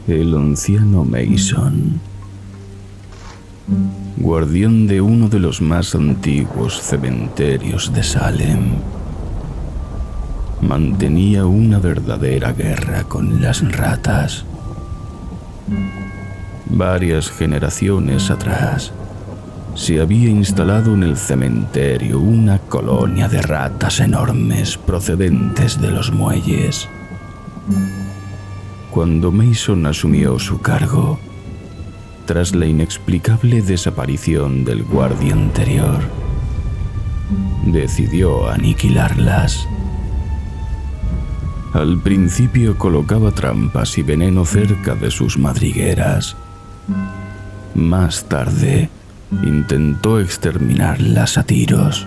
El anciano Mason, guardián de uno de los más antiguos cementerios de Salem, mantenía una verdadera guerra con las ratas. Varias generaciones atrás, se había instalado en el cementerio una colonia de ratas enormes procedentes de los muelles. Cuando Mason asumió su cargo, tras la inexplicable desaparición del guardia anterior, decidió aniquilarlas. Al principio colocaba trampas y veneno cerca de sus madrigueras. Más tarde, intentó exterminarlas a tiros,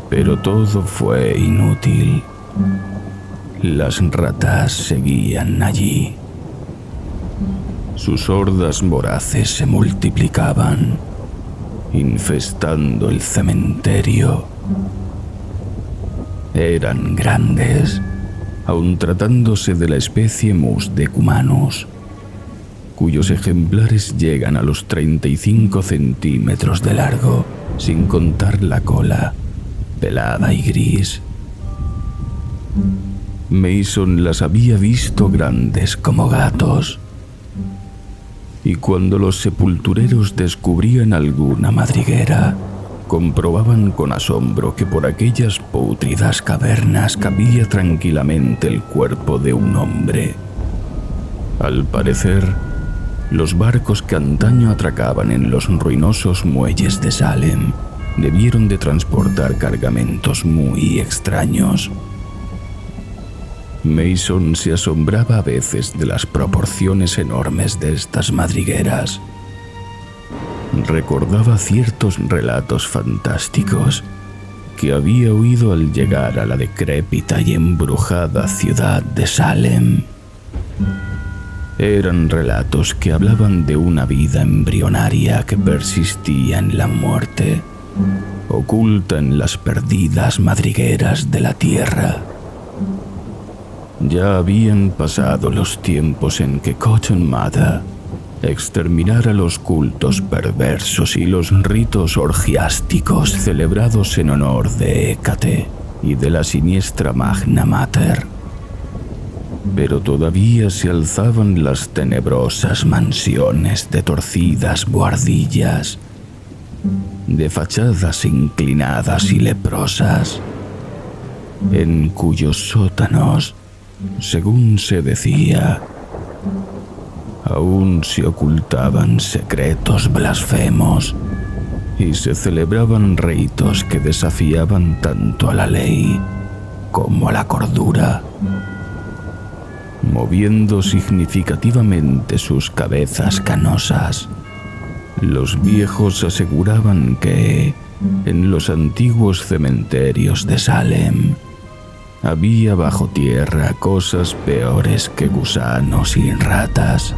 pero todo fue inútil. Las ratas seguían allí. Sus hordas voraces se multiplicaban, infestando el cementerio. Eran grandes, aun tratándose de la especie Mus decumanus, cuyos ejemplares llegan a los 35 centímetros de largo, sin contar la cola, pelada y gris. Mason las había visto grandes como gatos, y cuando los sepultureros descubrían alguna madriguera, comprobaban con asombro que por aquellas pútridas cavernas cabía tranquilamente el cuerpo de un hombre. Al parecer, los barcos que antaño atracaban en los ruinosos muelles de Salem debieron de transportar cargamentos muy extraños. Mason se asombraba a veces de las proporciones enormes de estas madrigueras. Recordaba ciertos relatos fantásticos que había oído al llegar a la decrépita y embrujada ciudad de Salem. Eran relatos que hablaban de una vida embrionaria que persistía en la muerte, oculta en las perdidas madrigueras de la tierra. Ya habían pasado los tiempos en que Cotton Mather exterminara los cultos perversos y los ritos orgiásticos celebrados en honor de Hécate y de la siniestra Magna Mater. Pero todavía se alzaban las tenebrosas mansiones de torcidas buhardillas, de fachadas inclinadas y leprosas, en cuyos sótanos, según se decía, aún se ocultaban secretos blasfemos y se celebraban ritos que desafiaban tanto a la ley como a la cordura. Moviendo significativamente sus cabezas canosas, los viejos aseguraban que, en los antiguos cementerios de Salem, había bajo tierra cosas peores que gusanos y ratas.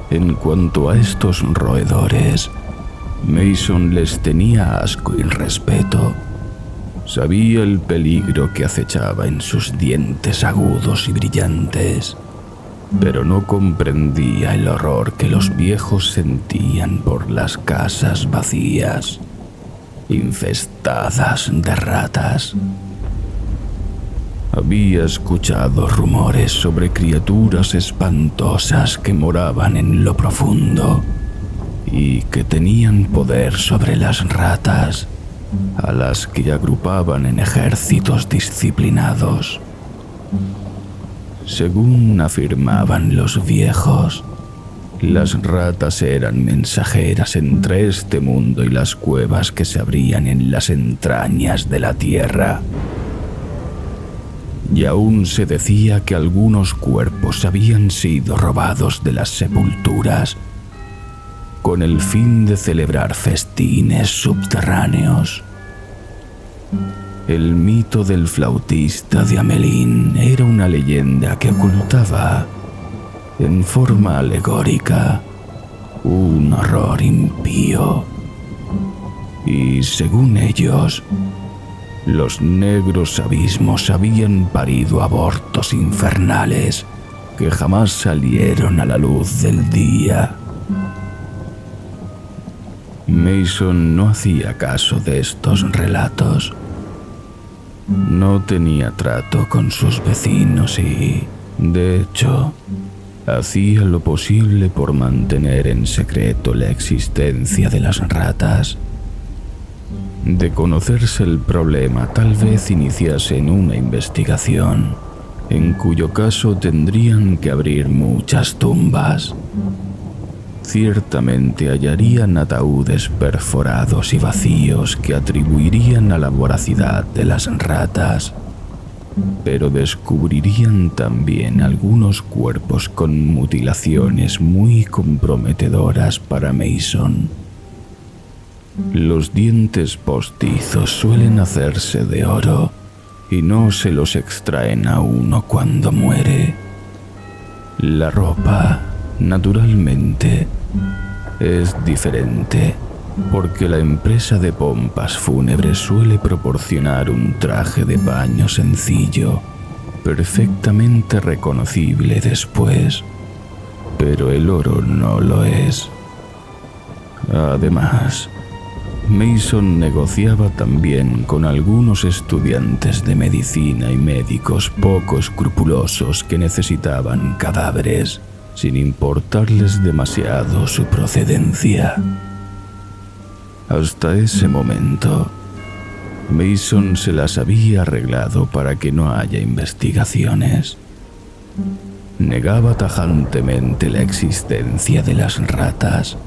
En cuanto a estos roedores, Mason les tenía asco y respeto. Sabía el peligro que acechaba en sus dientes agudos y brillantes, pero no comprendía el horror que los viejos sentían por las casas vacías, infestadas de ratas. Había escuchado rumores sobre criaturas espantosas que moraban en lo profundo y que tenían poder sobre las ratas, a las que agrupaban en ejércitos disciplinados. Según afirmaban los viejos, las ratas eran mensajeras entre este mundo y las cuevas que se abrían en las entrañas de la tierra. Y aún se decía que algunos cuerpos habían sido robados de las sepulturas con el fin de celebrar festines subterráneos. El mito del flautista de Hamelin era una leyenda que ocultaba, en forma alegórica, un horror impío. Y según ellos, los negros abismos habían parido abortos infernales que jamás salieron a la luz del día. Mason no hacía caso de estos relatos. No tenía trato con sus vecinos y, de hecho, hacía lo posible por mantener en secreto la existencia de las ratas. De conocerse el problema, tal vez iniciasen una investigación, en cuyo caso tendrían que abrir muchas tumbas. Ciertamente hallarían ataúdes perforados y vacíos que atribuirían a la voracidad de las ratas, pero descubrirían también algunos cuerpos con mutilaciones muy comprometedoras para Mason. Los dientes postizos suelen hacerse de oro y no se los extraen a uno cuando muere. La ropa, naturalmente, es diferente, porque la empresa de pompas fúnebres suele proporcionar un traje de paño sencillo, perfectamente reconocible después, pero el oro no lo es. Además, Mason negociaba también con algunos estudiantes de medicina y médicos poco escrupulosos que necesitaban cadáveres, sin importarles demasiado su procedencia. Hasta ese momento, Mason se las había arreglado para que no haya investigaciones. Negaba tajantemente la existencia de las ratas,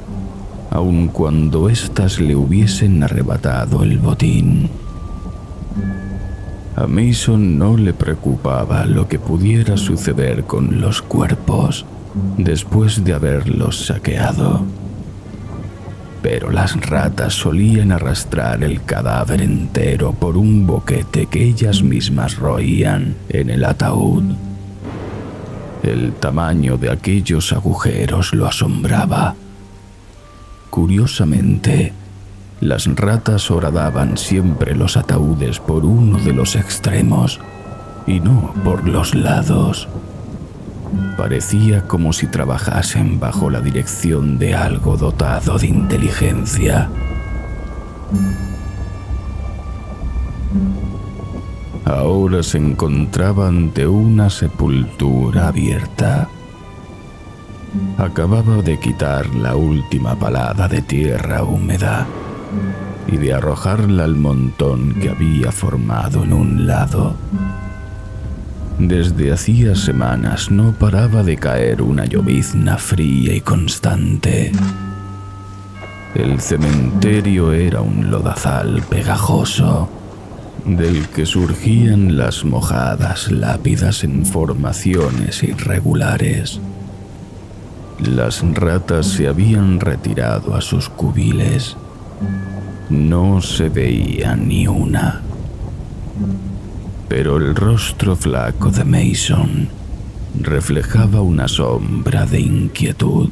aun cuando éstas le hubiesen arrebatado el botín. A Mason no le preocupaba lo que pudiera suceder con los cuerpos después de haberlos saqueado, pero las ratas solían arrastrar el cadáver entero por un boquete que ellas mismas roían en el ataúd. El tamaño de aquellos agujeros lo asombraba. Curiosamente, las ratas horadaban siempre los ataúdes por uno de los extremos y no por los lados. Parecía como si trabajasen bajo la dirección de algo dotado de inteligencia. Ahora se encontraba ante una sepultura abierta. Acababa de quitar la última palada de tierra húmeda y de arrojarla al montón que había formado en un lado. Desde hacía semanas no paraba de caer una llovizna fría y constante. El cementerio era un lodazal pegajoso, del que surgían las mojadas lápidas en formaciones irregulares. Las ratas se habían retirado a sus cubiles. No se veía ni una. Pero el rostro flaco de Mason reflejaba una sombra de inquietud.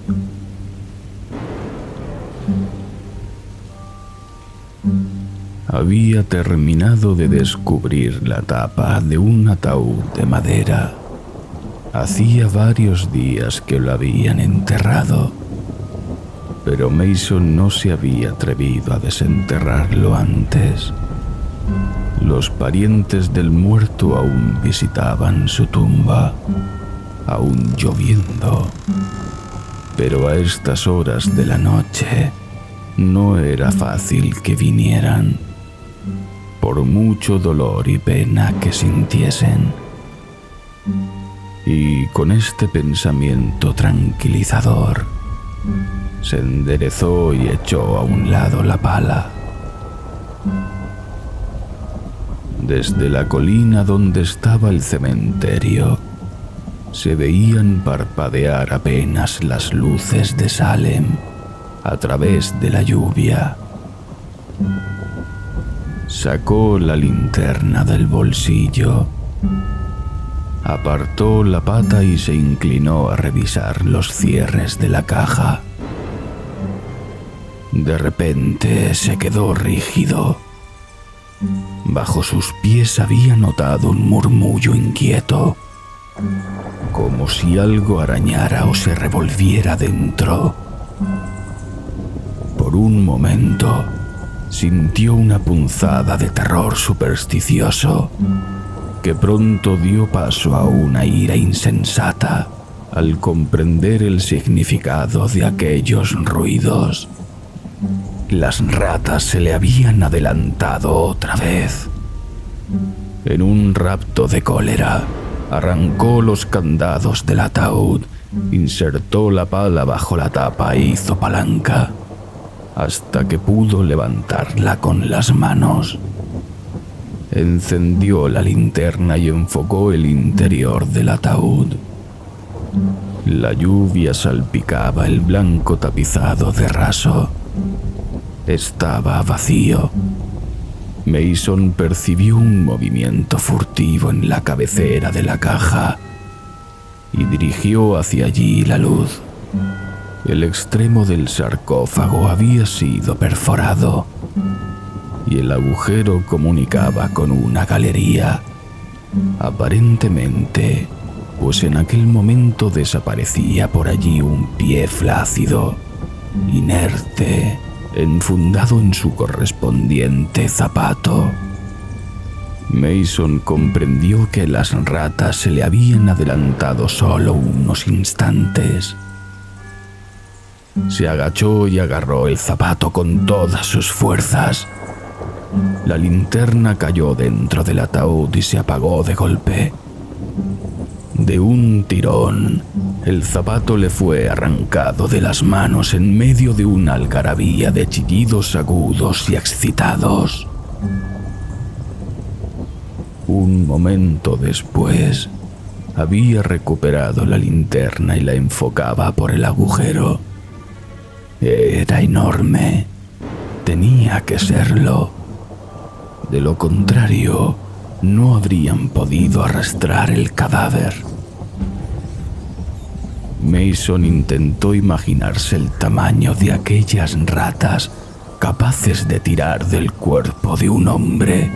Había terminado de descubrir la tapa de un ataúd de madera. Hacía varios días que lo habían enterrado, pero Mason no se había atrevido a desenterrarlo antes. Los parientes del muerto aún visitaban su tumba, aún lloviendo, pero a estas horas de la noche no era fácil que vinieran, por mucho dolor y pena que sintiesen. Y con este pensamiento tranquilizador, se enderezó y echó a un lado la pala. Desde la colina donde estaba el cementerio, se veían parpadear apenas las luces de Salem a través de la lluvia. Sacó la linterna del bolsillo, apartó la pata y se inclinó a revisar los cierres de la caja. De repente se quedó rígido. Bajo sus pies había notado un murmullo inquieto, como si algo arañara o se revolviera dentro. Por un momento, sintió una punzada de terror supersticioso, que pronto dio paso a una ira insensata al comprender el significado de aquellos ruidos. Las ratas se le habían adelantado otra vez. En un rapto de cólera, arrancó los candados del ataúd, insertó la pala bajo la tapa e hizo palanca, hasta que pudo levantarla con las manos. Encendió la linterna y enfocó el interior del ataúd. La lluvia salpicaba el blanco tapizado de raso. Estaba vacío. Mason percibió un movimiento furtivo en la cabecera de la caja y dirigió hacia allí la luz. El extremo del sarcófago había sido perforado y el agujero comunicaba con una galería. Aparentemente, pues en aquel momento desaparecía por allí un pie flácido, inerte, enfundado en su correspondiente zapato. Mason comprendió que las ratas se le habían adelantado solo unos instantes. Se agachó y agarró el zapato con todas sus fuerzas. La linterna cayó dentro del ataúd y se apagó de golpe. De un tirón, el zapato le fue arrancado de las manos en medio de una algarabía de chillidos agudos y excitados. Un momento después, había recuperado la linterna y la enfocaba por el agujero. Era enorme. Tenía que serlo. De lo contrario, no habrían podido arrastrar el cadáver. Mason intentó imaginarse el tamaño de aquellas ratas capaces de tirar del cuerpo de un hombre.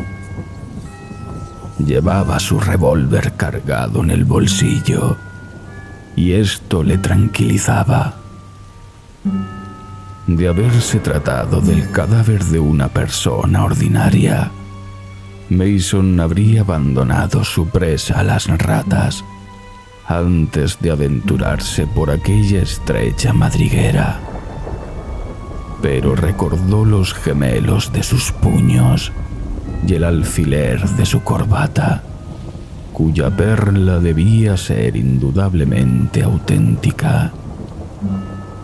Llevaba su revólver cargado en el bolsillo, y esto le tranquilizaba. De haberse tratado del cadáver de una persona ordinaria, Mason habría abandonado su presa a las ratas antes de aventurarse por aquella estrecha madriguera. Pero recordó los gemelos de sus puños y el alfiler de su corbata, cuya perla debía ser indudablemente auténtica.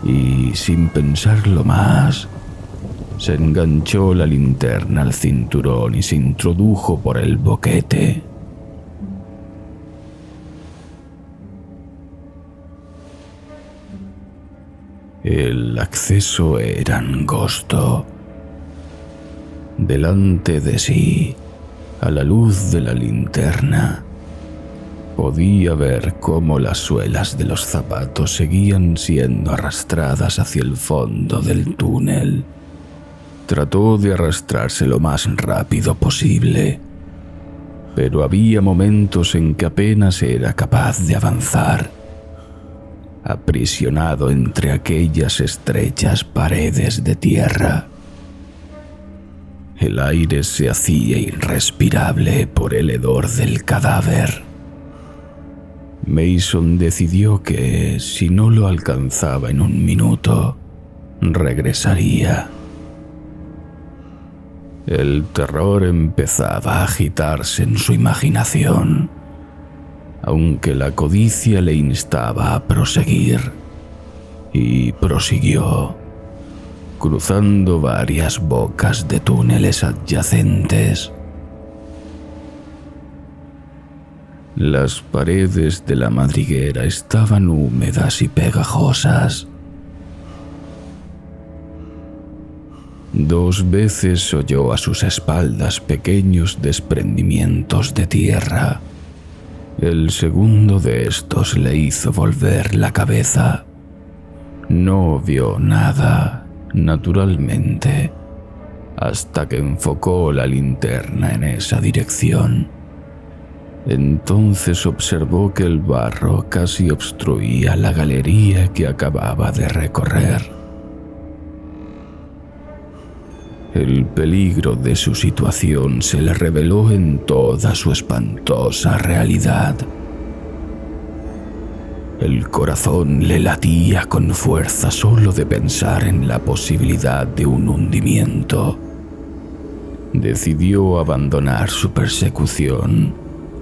Y sin pensarlo más, se enganchó la linterna al cinturón y se introdujo por el boquete. El acceso era angosto. Delante de sí, a la luz de la linterna, podía ver cómo las suelas de los zapatos seguían siendo arrastradas hacia el fondo del túnel. Trató de arrastrarse lo más rápido posible, pero había momentos en que apenas era capaz de avanzar, aprisionado entre aquellas estrechas paredes de tierra. El aire se hacía irrespirable por el hedor del cadáver. Mason decidió que, si no lo alcanzaba en un minuto, regresaría. El terror empezaba a agitarse en su imaginación, aunque la codicia le instaba a proseguir, y prosiguió, cruzando varias bocas de túneles adyacentes. Las paredes de la madriguera estaban húmedas y pegajosas. 2 veces oyó a sus espaldas pequeños desprendimientos de tierra. El segundo de estos le hizo volver la cabeza. No vio nada, naturalmente, hasta que enfocó la linterna en esa dirección. Entonces observó que el barro casi obstruía la galería que acababa de recorrer. El peligro de su situación se le reveló en toda su espantosa realidad. El corazón le latía con fuerza solo de pensar en la posibilidad de un hundimiento. Decidió abandonar su persecución,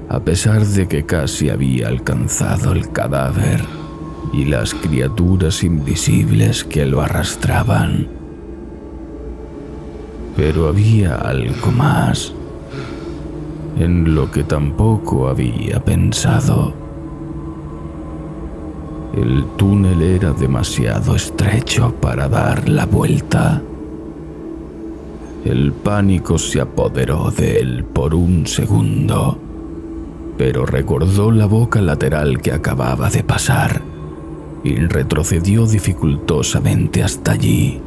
a pesar de que casi había alcanzado el cadáver y las criaturas invisibles que lo arrastraban. Pero había algo más, en lo que tampoco había pensado. El túnel era demasiado estrecho para dar la vuelta. El pánico se apoderó de él por un segundo, pero recordó la boca lateral que acababa de pasar y retrocedió dificultosamente hasta allí.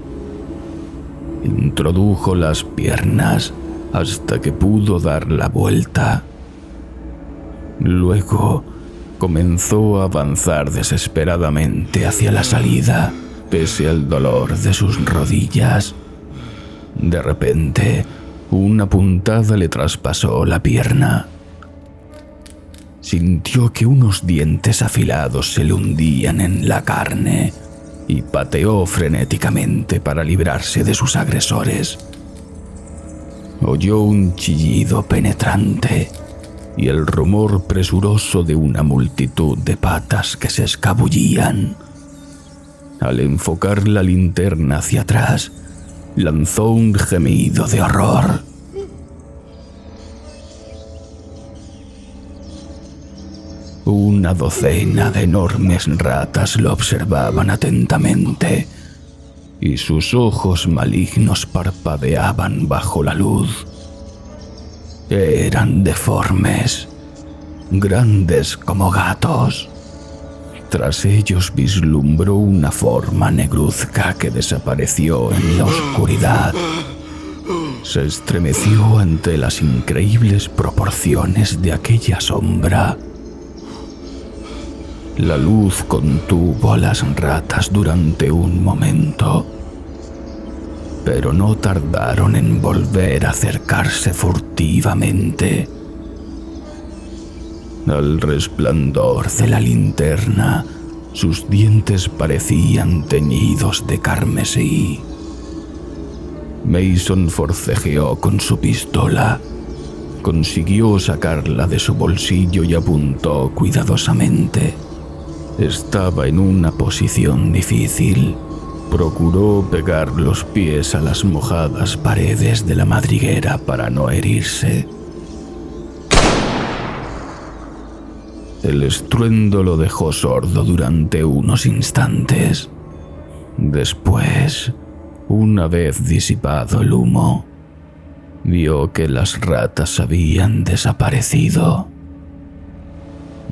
Introdujo las piernas hasta que pudo dar la vuelta. Luego comenzó a avanzar desesperadamente hacia la salida, pese al dolor de sus rodillas. De repente, una puntada le traspasó la pierna. Sintió que unos dientes afilados se le hundían en la carne y pateó frenéticamente para librarse de sus agresores. Oyó un chillido penetrante y el rumor presuroso de una multitud de patas que se escabullían. Al enfocar la linterna hacia atrás, lanzó un gemido de horror. Una docena de enormes ratas lo observaban atentamente, y sus ojos malignos parpadeaban bajo la luz. Eran deformes, grandes como gatos. Tras ellos vislumbró una forma negruzca que desapareció en la oscuridad. Se estremeció ante las increíbles proporciones de aquella sombra. La luz contuvo a las ratas durante un momento, pero no tardaron en volver a acercarse furtivamente. Al resplandor de la linterna, sus dientes parecían teñidos de carmesí. Mason forcejeó con su pistola. Consiguió sacarla de su bolsillo y apuntó cuidadosamente. Estaba en una posición difícil. Procuró pegar los pies a las mojadas paredes de la madriguera para no herirse. El estruendo lo dejó sordo durante unos instantes. Después, una vez disipado el humo, vio que las ratas habían desaparecido.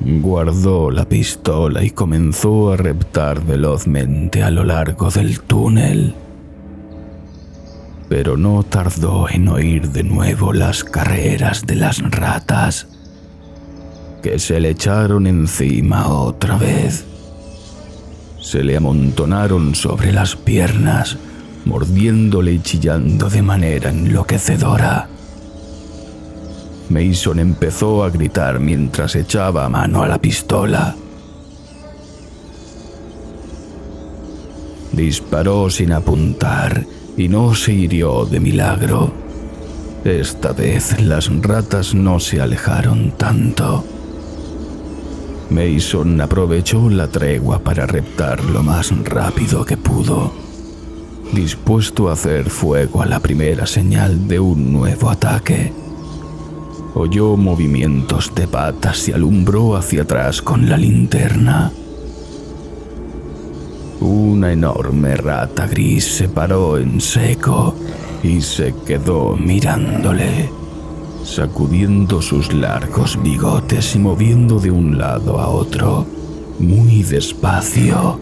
Guardó la pistola y comenzó a reptar velozmente a lo largo del túnel. Pero no tardó en oír de nuevo las carreras de las ratas, que se le echaron encima otra vez. Se le amontonaron sobre las piernas, mordiéndole y chillando de manera enloquecedora. Mason empezó a gritar mientras echaba mano a la pistola. Disparó sin apuntar y no se hirió de milagro. Esta vez las ratas no se alejaron tanto. Mason aprovechó la tregua para reptar lo más rápido que pudo, dispuesto a hacer fuego a la primera señal de un nuevo ataque. Oyó movimientos de patas y alumbró hacia atrás con la linterna. Una enorme rata gris se paró en seco y se quedó mirándole, sacudiendo sus largos bigotes y moviendo de un lado a otro, muy despacio,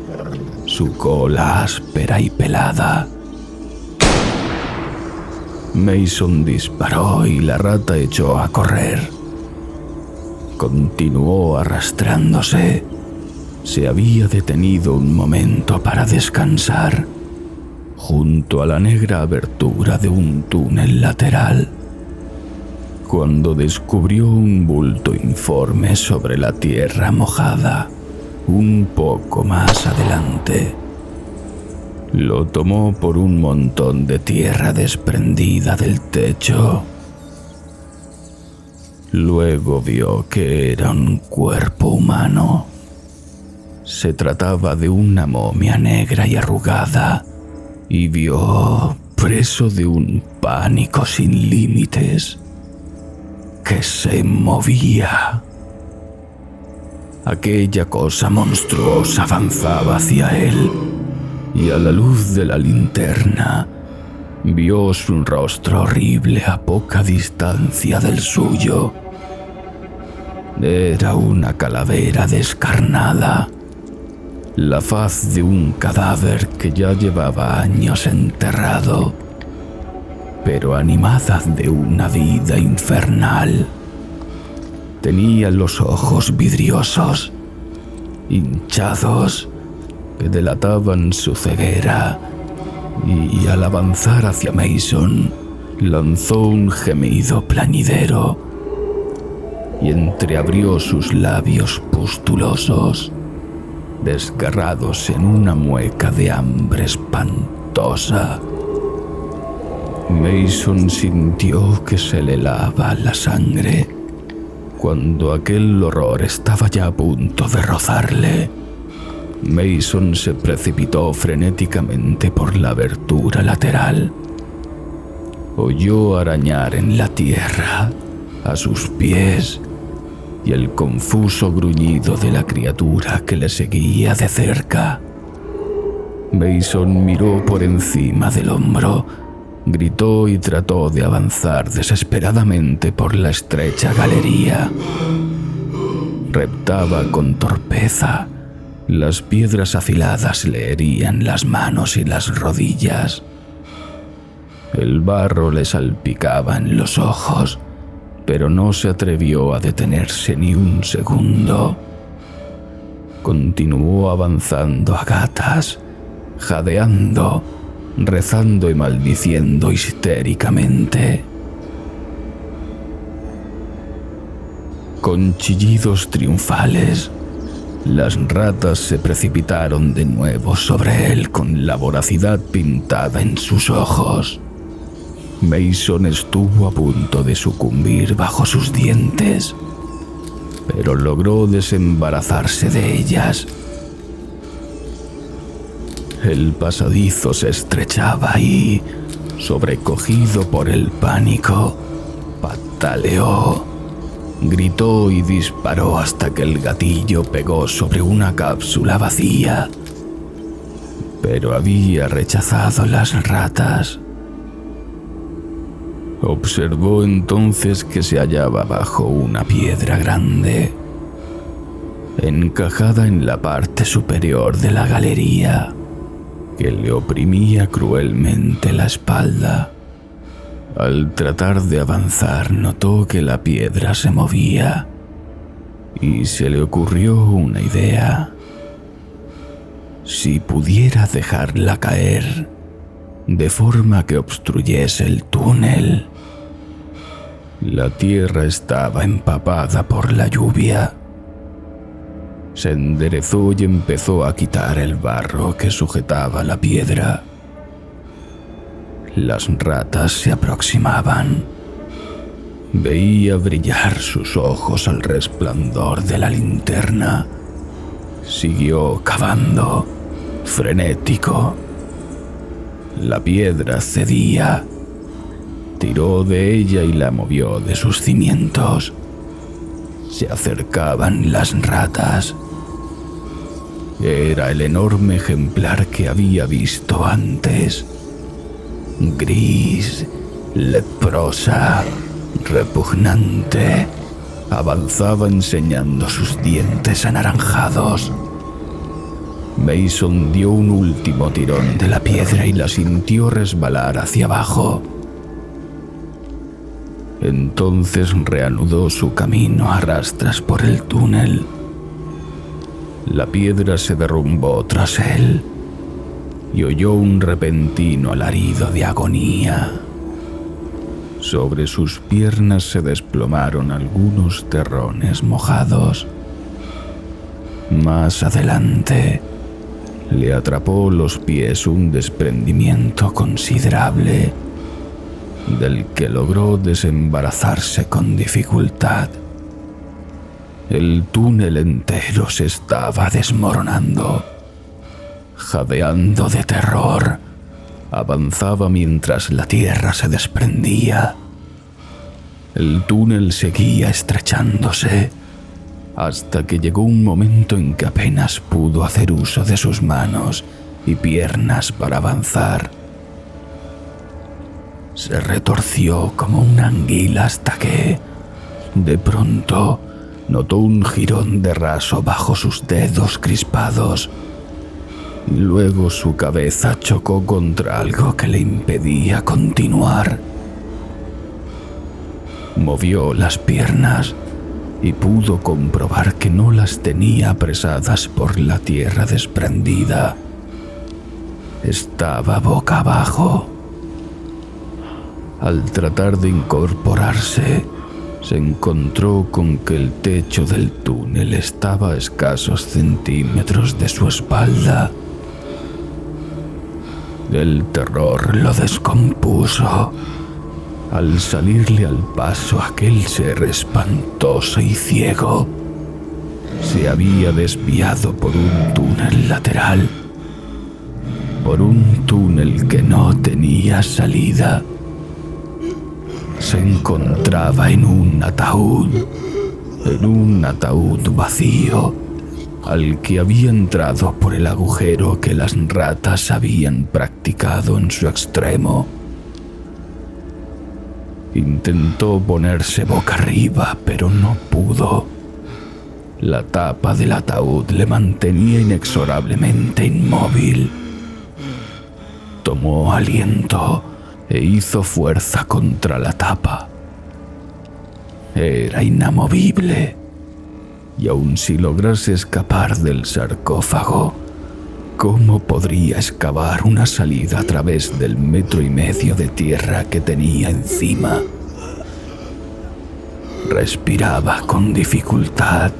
su cola áspera y pelada. Mason disparó y la rata echó a correr. Continuó arrastrándose. Se había detenido un momento para descansar, junto a la negra abertura de un túnel lateral, cuando descubrió un bulto informe sobre la tierra mojada, un poco más adelante. Lo tomó por un montón de tierra desprendida del techo. Luego vio que era un cuerpo humano. Se trataba de una momia negra y arrugada, y vio, preso de un pánico sin límites, que se movía. Aquella cosa monstruosa avanzaba hacia él, y a la luz de la linterna vio su rostro horrible a poca distancia del suyo. Era una calavera descarnada, la faz de un cadáver que ya llevaba años enterrado, pero animada de una vida infernal. Tenía los ojos vidriosos, hinchados, que delataban su ceguera, y al avanzar hacia Mason, lanzó un gemido plañidero y entreabrió sus labios pustulosos, desgarrados en una mueca de hambre espantosa. Mason sintió que se le helaba la sangre cuando aquel horror estaba ya a punto de rozarle. Mason se precipitó frenéticamente por la abertura lateral. Oyó arañar en la tierra a sus pies y el confuso gruñido de la criatura que le seguía de cerca. Mason miró por encima del hombro, gritó y trató de avanzar desesperadamente por la estrecha galería. Reptaba con torpeza. Las piedras afiladas le herían las manos y las rodillas. El barro le salpicaba en los ojos, pero no se atrevió a detenerse ni un segundo. Continuó avanzando a gatas, jadeando, rezando y maldiciendo histéricamente. Con chillidos triunfales, las ratas se precipitaron de nuevo sobre él con la voracidad pintada en sus ojos. Mason estuvo a punto de sucumbir bajo sus dientes, pero logró desembarazarse de ellas. El pasadizo se estrechaba y, sobrecogido por el pánico, pataleó, gritó y disparó hasta que el gatillo pegó sobre una cápsula vacía. Pero había rechazado las ratas. Observó entonces que se hallaba bajo una piedra grande, encajada en la parte superior de la galería, que le oprimía cruelmente la espalda. Al tratar de avanzar, notó que la piedra se movía y se le ocurrió una idea. Si pudiera dejarla caer de forma que obstruyese el túnel. La tierra estaba empapada por la lluvia. Se enderezó y empezó a quitar el barro que sujetaba la piedra. Las ratas se aproximaban. Veía brillar sus ojos al resplandor de la linterna. Siguió cavando, frenético. La piedra cedía. Tiró de ella y la movió de sus cimientos. Se acercaban las ratas. Era el enorme ejemplar que había visto antes. gris, leprosa, repugnante, avanzaba enseñando sus dientes anaranjados. Mason dio un último tirón de la piedra y la sintió resbalar hacia abajo. Entonces reanudó su camino a rastras por el túnel. La piedra se derrumbó tras él y oyó un repentino alarido de agonía. Sobre sus piernas se desplomaron algunos terrones mojados. Más adelante, le atrapó los pies un desprendimiento considerable, del que logró desembarazarse con dificultad. El túnel entero se estaba desmoronando. Jadeando de terror, avanzaba mientras la tierra se desprendía. El túnel seguía estrechándose, hasta que llegó un momento en que apenas pudo hacer uso de sus manos y piernas para avanzar. Se retorció como una anguila hasta que, de pronto, notó un jirón de raso bajo sus dedos crispados, y luego su cabeza chocó contra algo que le impedía continuar. Movió las piernas y pudo comprobar que no las tenía apresadas por la tierra desprendida. Estaba boca abajo. Al tratar de incorporarse, se encontró con que el techo del túnel estaba a escasos centímetros de su espalda. El terror lo descompuso al salirle al paso aquel ser espantoso y ciego. Se había desviado por un túnel lateral, por un túnel que no tenía salida. Se encontraba en un ataúd vacío, al que había entrado por el agujero que las ratas habían practicado en su extremo. Intentó ponerse boca arriba, pero no pudo. La tapa del ataúd le mantenía inexorablemente inmóvil. Tomó aliento e hizo fuerza contra la tapa. Era inamovible, y aun si lograse escapar del sarcófago, ¿cómo podría excavar una salida a través del 1,5 metros de tierra que tenía encima? Respiraba con dificultad.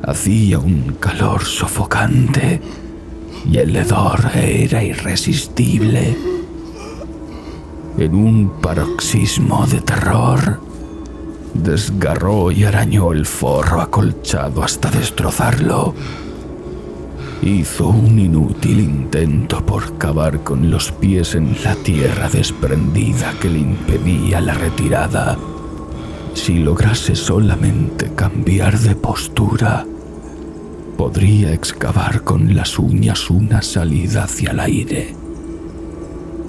Hacía un calor sofocante y el hedor era irresistible. En un paroxismo de terror, desgarró y arañó el forro acolchado hasta destrozarlo. Hizo un inútil intento por cavar con los pies en la tierra desprendida que le impedía la retirada. Si lograse solamente cambiar de postura, podría excavar con las uñas una salida hacia el aire.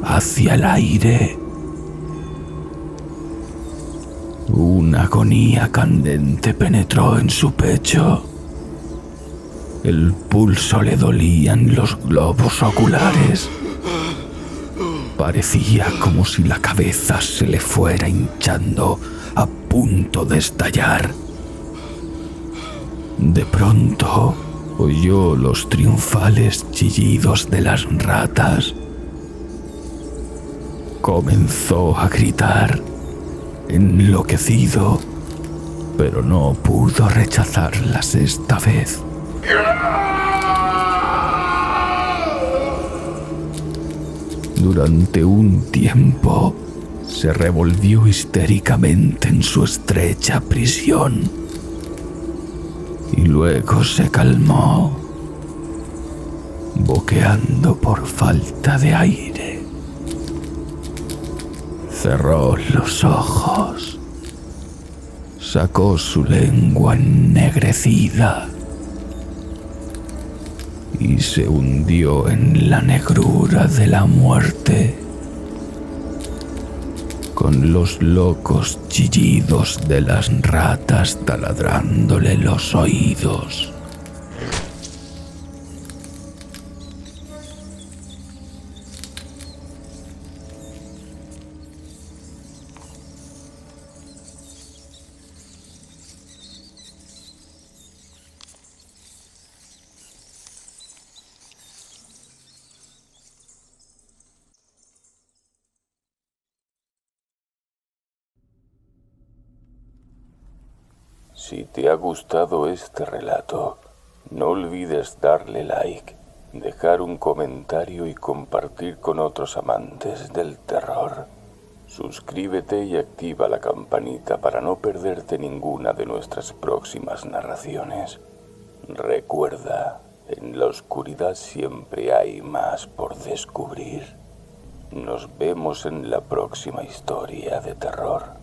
Hacia el aire. Una agonía candente penetró en su pecho. El pulso le dolía en los globos oculares. Parecía como si la cabeza se le fuera hinchando a punto de estallar. De pronto oyó los triunfales chillidos de las ratas. Comenzó a gritar, enloquecido, pero no pudo rechazarlas esta vez. Durante un tiempo, se revolvió histéricamente en su estrecha prisión y luego se calmó, boqueando por falta de aire. Cerró los ojos, sacó su lengua ennegrecida y se hundió en la negrura de la muerte. con los locos chillidos de las ratas taladrándole los oídos. Si te ha gustado este relato, no olvides darle like, dejar un comentario y compartir con otros amantes del terror. Suscríbete y activa la campanita para no perderte ninguna de nuestras próximas narraciones. Recuerda, en la oscuridad siempre hay más por descubrir. Nos vemos en la próxima historia de terror.